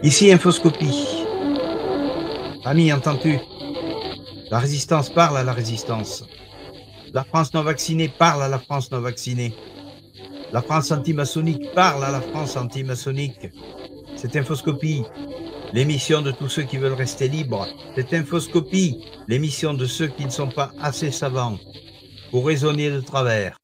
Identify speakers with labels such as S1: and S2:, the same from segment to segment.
S1: Ici Infoscopie. Ami, entends-tu? La résistance parle à la résistance. La France non vaccinée parle à la France non vaccinée. La France anti-maçonnique parle à la France anti-maçonnique. C'est Infoscopie, l'émission de tous ceux qui veulent rester libres. C'est Infoscopie, l'émission de ceux qui ne sont pas assez savants pour raisonner de travers.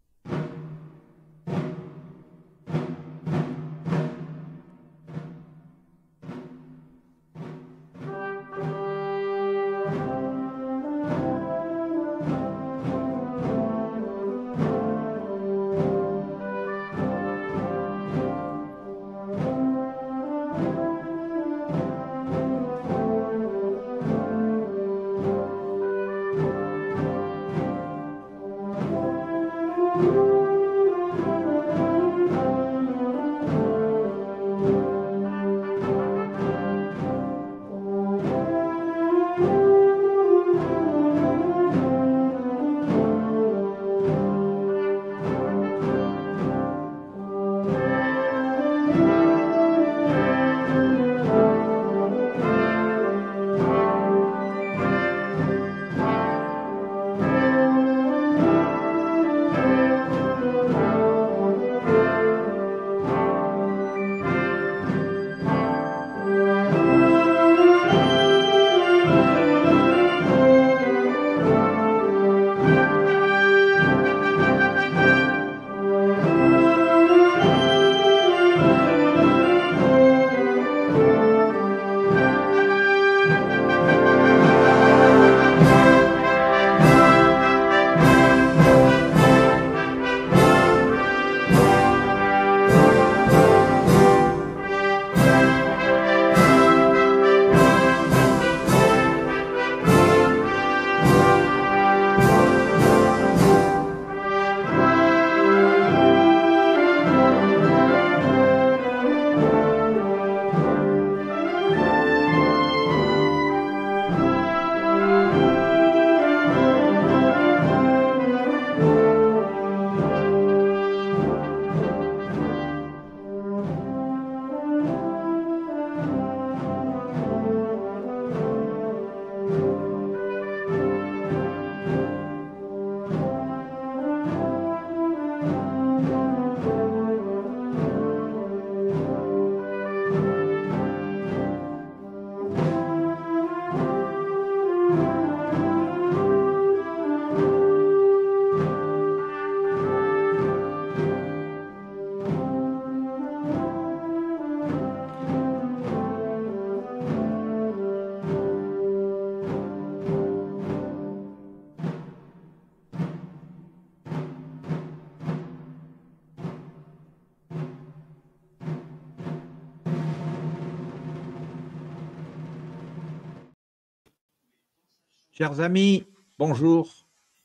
S1: Chers amis, bonjour.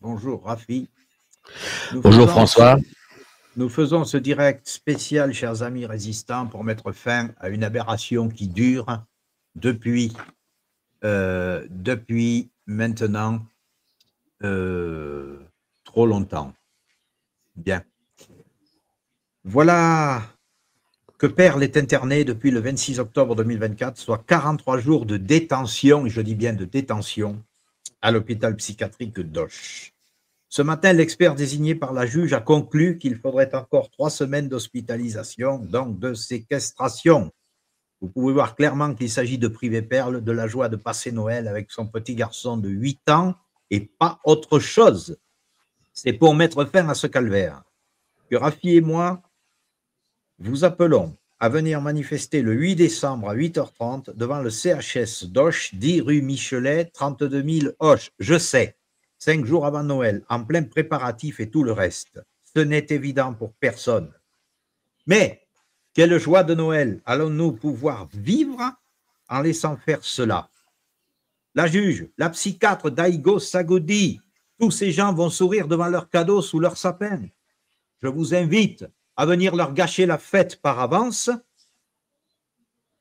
S1: Bonjour Rafi.
S2: Bonjour François.
S1: Nous faisons ce direct spécial, chers amis résistants, pour mettre fin à une aberration qui dure depuis maintenant trop longtemps. Bien. Voilà que Perle est interné depuis le 26 octobre 2024, soit 43 jours de détention, et je dis bien de détention, à l'hôpital psychiatrique d'Auch. Ce matin, l'expert désigné par la juge a conclu qu'il faudrait encore 3 semaines d'hospitalisation, donc de séquestration. Vous pouvez voir clairement qu'il s'agit de priver Perle de la joie de passer Noël avec son petit garçon de 8 ans et pas autre chose. C'est pour mettre fin à ce calvaire que Rafi et moi vous appelons à venir manifester le 8 décembre à 8h30 devant le CHS d'Auch, 10 rue Michelet, 32 000 Auch. Je sais, 5 jours avant Noël, en plein préparatif et tout le reste. Ce n'est évident pour personne. Mais quelle joie de Noël allons-nous pouvoir vivre en laissant faire cela? La juge, la psychiatre Daigo Sagodi, tous ces gens vont sourire devant leurs cadeaux sous leur sapin. Je vous invite à venir leur gâcher la fête par avance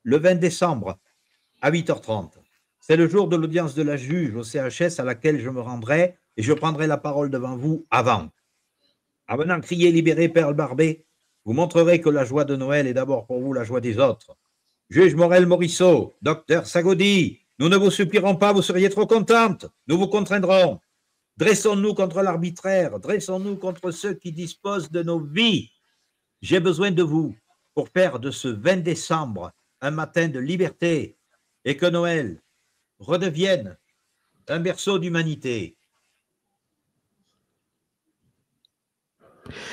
S1: le 20 décembre à 8h30. C'est le jour de l'audience de la juge au CHS à laquelle je me rendrai et je prendrai la parole devant vous avant. En venant crier « Libérez Perle Barbet », vous montrerez que la joie de Noël est d'abord pour vous la joie des autres. Juge Morel Morisseau, docteur Sagodi, nous ne vous supplierons pas, vous seriez trop contente. Nous vous contraindrons. Dressons-nous contre l'arbitraire, dressons-nous contre ceux qui disposent de nos vies. J'ai besoin de vous pour faire de ce 20 décembre un matin de liberté et que Noël redevienne un berceau d'humanité.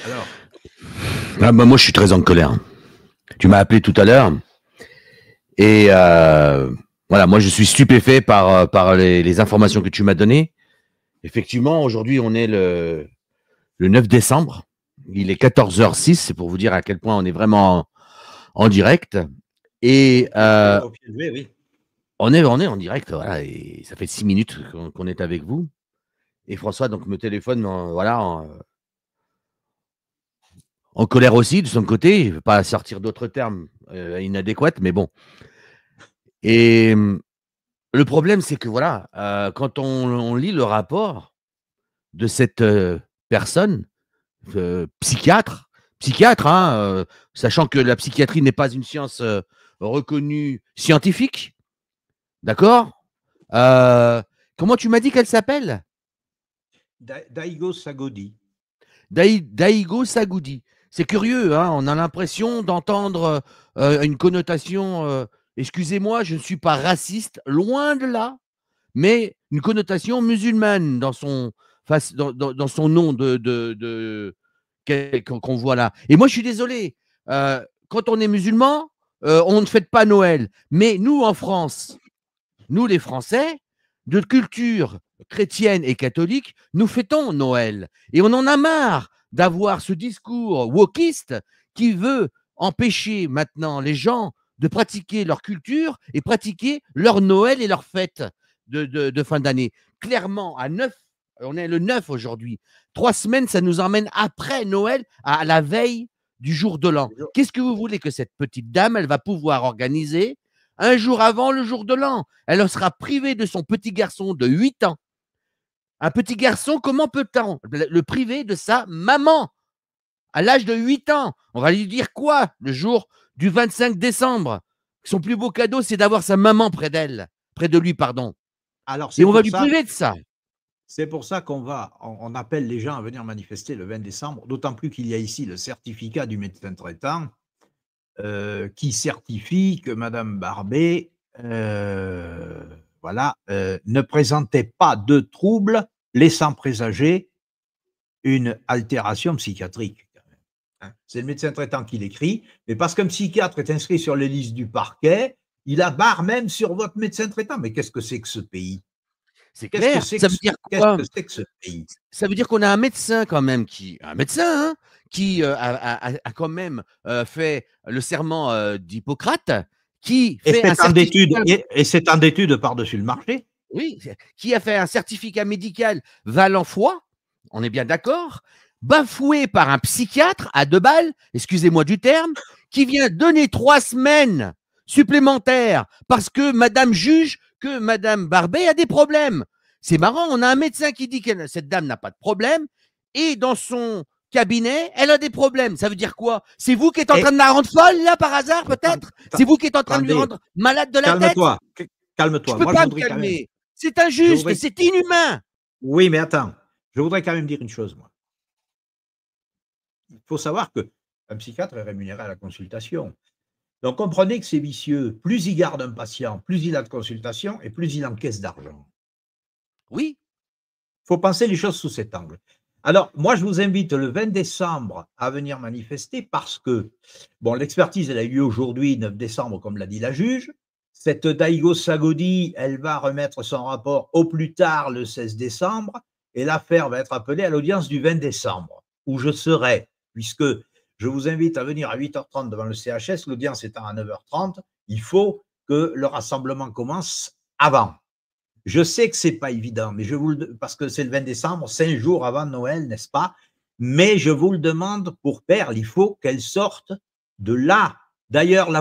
S1: Alors
S2: moi, je suis très en colère. Tu m'as appelé tout à l'heure et voilà, moi, je suis stupéfait par les informations que tu m'as données. Effectivement, aujourd'hui, on est le 9 décembre. Il est 14h06, c'est pour vous dire à quel point on est vraiment en direct. Et
S1: oui.
S2: on est en direct, voilà, et ça fait 6 minutes qu'on est avec vous. Et François donc me téléphone, voilà, en colère aussi de son côté. Il ne veut pas sortir d'autres termes inadéquats, mais bon. Et le problème, c'est que voilà, quand on lit le rapport de cette personne, psychiatre, hein, sachant que la psychiatrie n'est pas une science reconnue scientifique, d'accord? Comment tu m'as dit qu'elle s'appelle?
S1: Daigo Sagodi.
S2: Daigo Sagodi. C'est curieux, hein, on a l'impression d'entendre une connotation, excusez-moi, je ne suis pas raciste, loin de là, mais une connotation musulmane dans son nom qu'on voit là. Et moi, je suis désolé, quand on est musulman, on ne fête pas Noël. Mais nous, en France, nous les Français, de culture chrétienne et catholique, nous fêtons Noël. Et on en a marre d'avoir ce discours wokiste qui veut empêcher maintenant les gens de pratiquer leur culture et pratiquer leur Noël et leur fête de fin d'année. Clairement, on est le 9 aujourd'hui. 3 semaines, ça nous emmène après Noël, à la veille du jour de l'an. Qu'est-ce que vous voulez que cette petite dame, elle va pouvoir organiser un jour avant le jour de l'an? Elle sera privée de son petit garçon de 8 ans. Un petit garçon, comment peut-on le priver de sa maman à l'âge de 8 ans? On va lui dire quoi le jour du 25 décembre? Son plus beau cadeau, c'est d'avoir sa maman près de lui, pardon.
S1: Alors,
S2: et on va lui priver de ça.
S1: C'est pour ça on appelle les gens à venir manifester le 20 décembre, d'autant plus qu'il y a ici le certificat du médecin traitant qui certifie que Madame Barbet ne présentait pas de troubles laissant présager une altération psychiatrique. Hein. C'est le médecin traitant qui l'écrit, mais parce qu'un psychiatre est inscrit sur les listes du parquet, il a barre même sur votre médecin traitant. Mais qu'est-ce que c'est que ce pays?
S2: C'est clair. Ça veut dire quoi?
S1: Qu'est-ce que c'est que ce pays?
S2: Ça veut dire qu'on a un médecin quand même qui a quand même fait le serment d'Hippocrate, qui fait un
S1: certificat et c'est en d'études par-dessus le marché.
S2: Oui, qui a fait un certificat médical valant foi, on est bien d'accord, bafoué par un psychiatre à 2 balles, excusez-moi du terme, qui vient donner 3 semaines supplémentaires parce que madame juge que madame Barbet a des problèmes. C'est marrant, on a un médecin qui dit que cette dame n'a pas de problème et dans son cabinet, elle a des problèmes. Ça veut dire quoi? C'est vous qui êtes en train de la rendre folle, là, par hasard, peut-être? C'est vous qui êtes en train de lui rendre malade de la tête?
S1: Calme-toi.
S2: Je ne peux pas me calmer. C'est injuste et c'est inhumain.
S1: Oui, mais attends. Je voudrais quand même dire une chose, moi. Il faut savoir qu'un psychiatre est rémunéré à la consultation. Donc, comprenez que c'est vicieux. Plus il garde un patient, plus il a de consultation et plus il encaisse d'argent.
S2: Oui.
S1: Il faut penser les choses sous cet angle. Alors, moi, je vous invite le 20 décembre à venir manifester parce que, bon, l'expertise, elle a eu lieu aujourd'hui, 9 décembre, comme l'a dit la juge. Cette Daigo Sagodi, elle va remettre son rapport au plus tard le 16 décembre et l'affaire va être appelée à l'audience du 20 décembre, où je serai, puisque je vous invite à venir à 8h30 devant le CHS, l'audience étant à 9h30, il faut que le rassemblement commence avant. Je sais que ce n'est pas évident, mais parce que c'est le 20 décembre, 5 jours avant Noël, n'est-ce pas? Mais je vous le demande pour Perle, il faut qu'elle sorte de là. D'ailleurs,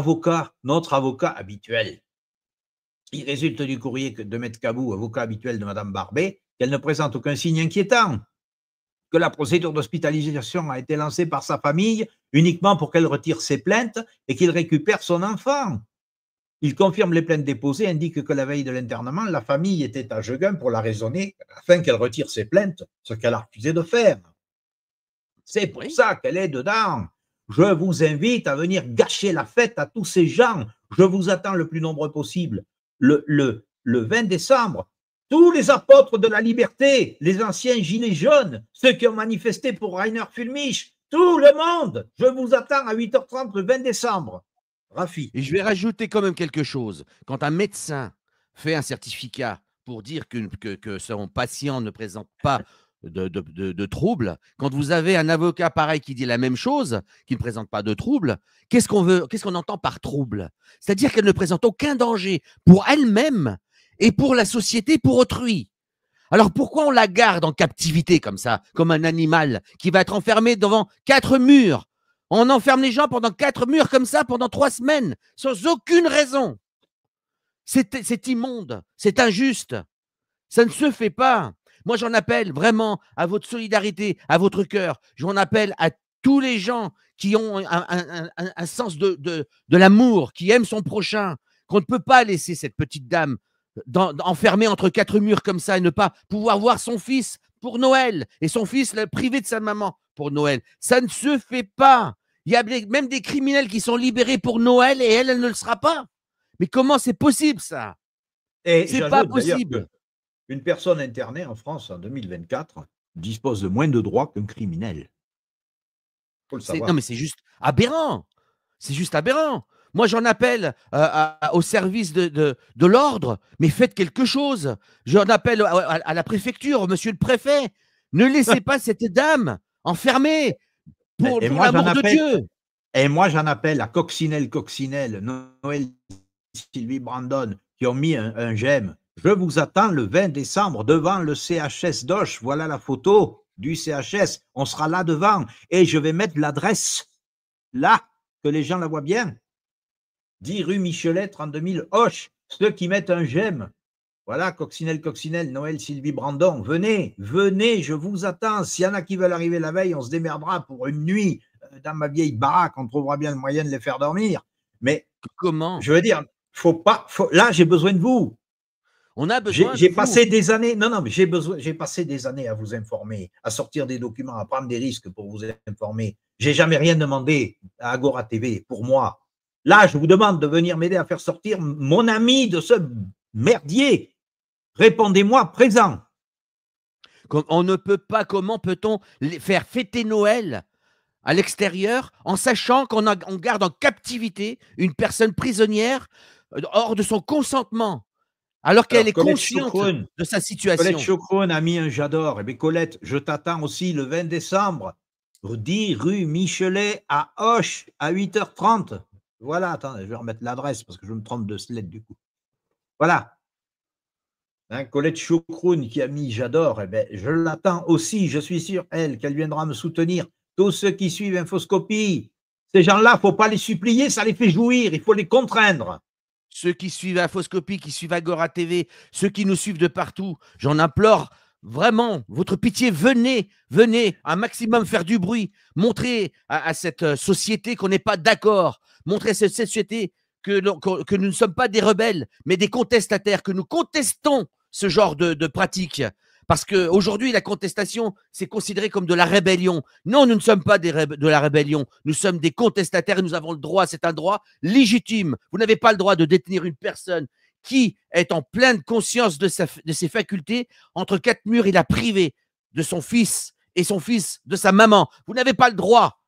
S1: notre avocat habituel, il résulte du courrier de Maître Cabou, avocat habituel de Mme Barbet, qu'elle ne présente aucun signe inquiétant, que la procédure d'hospitalisation a été lancée par sa famille uniquement pour qu'elle retire ses plaintes et qu'il récupère son enfant. Il confirme les plaintes déposées, indique que la veille de l'internement, la famille était à Jegun pour la raisonner afin qu'elle retire ses plaintes, ce qu'elle a refusé de faire. C'est pour
S2: Oui.
S1: ça qu'elle est dedans. Je vous invite à venir gâcher la fête à tous ces gens. Je vous attends le plus nombreux possible. Le 20 décembre, tous les apôtres de la liberté, les anciens gilets jaunes, ceux qui ont manifesté pour Rainer Fulmich, tout le monde, je vous attends à 8h30 le 20 décembre. Rafi.
S2: Et je vais rajouter quand même quelque chose. Quand un médecin fait un certificat pour dire que son patient ne présente pas de troubles, quand vous avez un avocat pareil qui dit la même chose, qui ne présente pas de troubles, qu'est-ce qu'on entend par trouble? C'est-à-dire qu'elle ne présente aucun danger pour elle-même et pour la société, pour autrui. Alors pourquoi on la garde en captivité comme ça, comme un animal qui va être enfermé devant 4 murs? On enferme les gens pendant 4 murs comme ça pendant 3 semaines, sans aucune raison. C'est immonde, c'est injuste. Ça ne se fait pas. Moi, j'en appelle vraiment à votre solidarité, à votre cœur. J'en appelle à tous les gens qui ont un sens de l'amour, qui aiment son prochain, qu'on ne peut pas laisser cette petite dame enfermée entre 4 murs comme ça et ne pas pouvoir voir son fils pour Noël et son fils privé de sa maman pour Noël. Ça ne se fait pas. Il y a même des criminels qui sont libérés pour Noël et elle ne le sera pas. Mais comment c'est possible ça? C'est pas possible.
S1: Une personne internée en France en 2024 dispose de moins de droits qu'un criminel. Faut le savoir.
S2: Non, mais c'est juste aberrant. C'est juste aberrant. Moi, j'en appelle au service de l'ordre, mais faites quelque chose. J'en appelle à la préfecture, monsieur le préfet. Ne laissez pas cette dame enfermée pour l'amour de Dieu.
S1: Et moi, j'en appelle à Coccinelle, Noël, Sylvie Brandon, qui ont mis un j'aime. Je vous attends le 20 décembre devant le CHS d'Auch. Voilà la photo du CHS. On sera là devant et je vais mettre l'adresse là, que les gens la voient bien. 10 rue Michelet, 32 000 Auch. Ceux qui mettent un j'aime. Voilà, Coccinelle, Noël, Sylvie Brandon. Venez, je vous attends. S'il y en a qui veulent arriver la veille, on se démerdera pour une nuit dans ma vieille baraque. On trouvera bien le moyen de les faire dormir. Mais
S2: comment?
S1: Je veux dire, là, j'ai besoin de vous.
S2: On a besoin
S1: J'ai passé des années, mais j'ai passé des années à vous informer, à sortir des documents, à prendre des risques pour vous informer. J'ai jamais rien demandé à Agora TV pour moi. Là, je vous demande de venir m'aider à faire sortir mon ami de ce merdier. Répondez-moi présent.
S2: On ne peut pas, comment peut-on faire fêter Noël à l'extérieur en sachant qu'on garde en captivité une personne prisonnière hors de son consentement? Alors qu'elle est consciente de sa situation.
S1: Colette Chocron a mis un j'adore. Eh bien, Colette, je t'attends aussi le 20 décembre, 10 rue Michelet à Auch, à 8h30. Voilà, attends, je vais remettre l'adresse parce que je me trompe de sled du coup. Voilà. Hein, Colette Chocron qui a mis j'adore, eh bien, je l'attends aussi. Je suis sûr, elle, qu'elle viendra me soutenir. Tous ceux qui suivent Infoscopie, ces gens-là, il ne faut pas les supplier, ça les fait jouir, il faut les contraindre.
S2: Ceux qui suivent Infoscopie, qui suivent Agora TV, ceux qui nous suivent de partout, j'en implore vraiment votre pitié, venez un maximum faire du bruit, montrer à cette société qu'on n'est pas d'accord, montrer à cette société que nous ne sommes pas des rebelles, mais des contestataires, que nous contestons ce genre de pratiques. Parce qu'aujourd'hui, la contestation, c'est considéré comme de la rébellion. Non, nous ne sommes pas de la rébellion. Nous sommes des contestataires et nous avons le droit, c'est un droit légitime. Vous n'avez pas le droit de détenir une personne qui est en pleine conscience de ses facultés. Entre 4 murs, il a privé de son fils et son fils de sa maman. Vous n'avez pas le droit.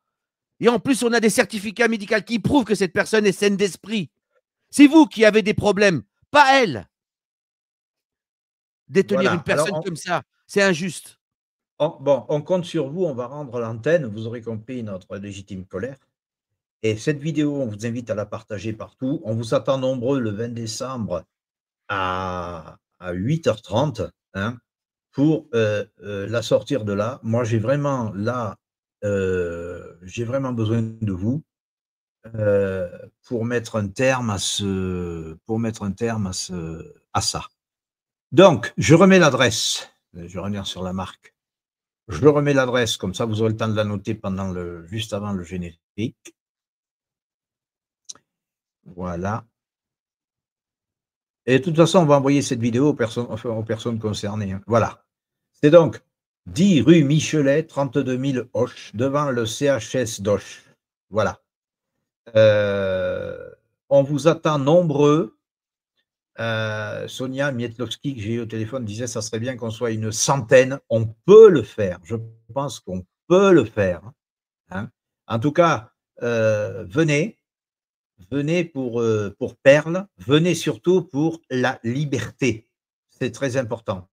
S2: Et en plus, on a des certificats médicaux qui prouvent que cette personne est saine d'esprit. C'est vous qui avez des problèmes, pas elle. Détenir une personne comme ça, c'est injuste.
S1: On compte sur vous, on va rendre l'antenne, vous aurez compris notre légitime colère. Et cette vidéo, on vous invite à la partager partout. On vous attend nombreux le 20 décembre à 8h30 hein, pour la sortir de là. Moi, j'ai vraiment besoin de vous pour mettre un terme à ça. Donc, je remets l'adresse. Je vais revenir sur la marque. Je remets l'adresse, comme ça vous aurez le temps de la noter juste avant le générique. Voilà. Et de toute façon, on va envoyer cette vidéo aux personnes concernées, hein. Voilà. C'est donc 10 rue Michelet, 32 000 Auch, devant le CHS d'Auch. Voilà. On vous attend nombreux. Sonia Mietlowski, que j'ai eu au téléphone, disait ça serait bien qu'on soit une centaine. On peut le faire. Je pense qu'on peut le faire, hein. En tout cas, venez pour Perle, venez surtout pour la liberté. C'est très important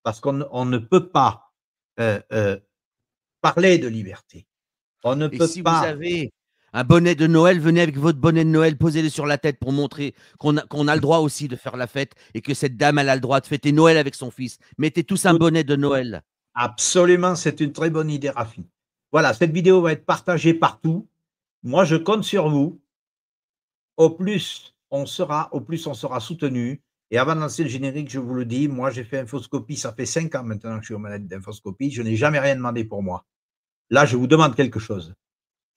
S1: parce qu'on ne peut pas parler de liberté. On ne
S2: Et
S1: peut
S2: si vous
S1: pas.
S2: avez un bonnet de Noël, venez avec votre bonnet de Noël, posez-le sur la tête pour montrer qu'on a le droit aussi de faire la fête et que cette dame, elle a le droit de fêter Noël avec son fils. Mettez tous un bonnet de Noël.
S1: Absolument, c'est une très bonne idée, Rafi. Voilà, cette vidéo va être partagée partout. Moi, je compte sur vous. Au plus on sera soutenu. Et avant de lancer le générique, je vous le dis, moi, j'ai fait Infoscopie, ça fait 5 ans maintenant que je suis aux manettes d'Infoscopie. Je n'ai jamais rien demandé pour moi. Là, je vous demande quelque chose.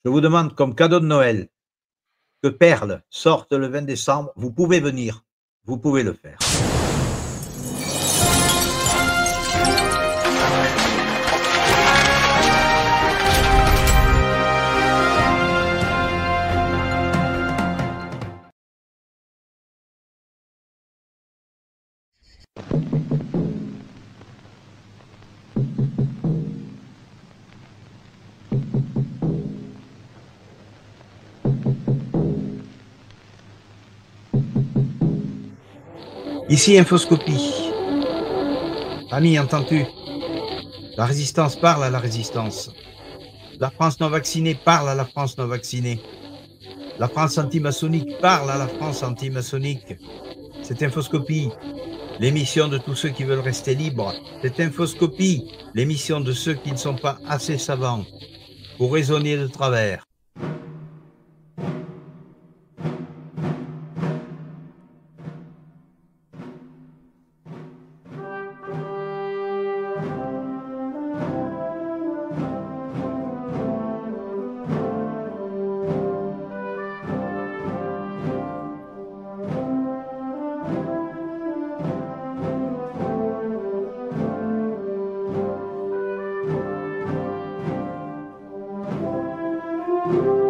S1: Je vous demande comme cadeau de Noël que Perle sorte le 20 décembre. Vous pouvez venir. Vous pouvez le faire. Ici Infoscopie. Ami, entends-tu? La résistance parle à la résistance. La France non vaccinée parle à la France non vaccinée. La France anti-maçonnique parle à la France anti-maçonnique. C'est Infoscopie, l'émission de tous ceux qui veulent rester libres. C'est Infoscopie, l'émission de ceux qui ne sont pas assez savants pour raisonner de travers. Thank you.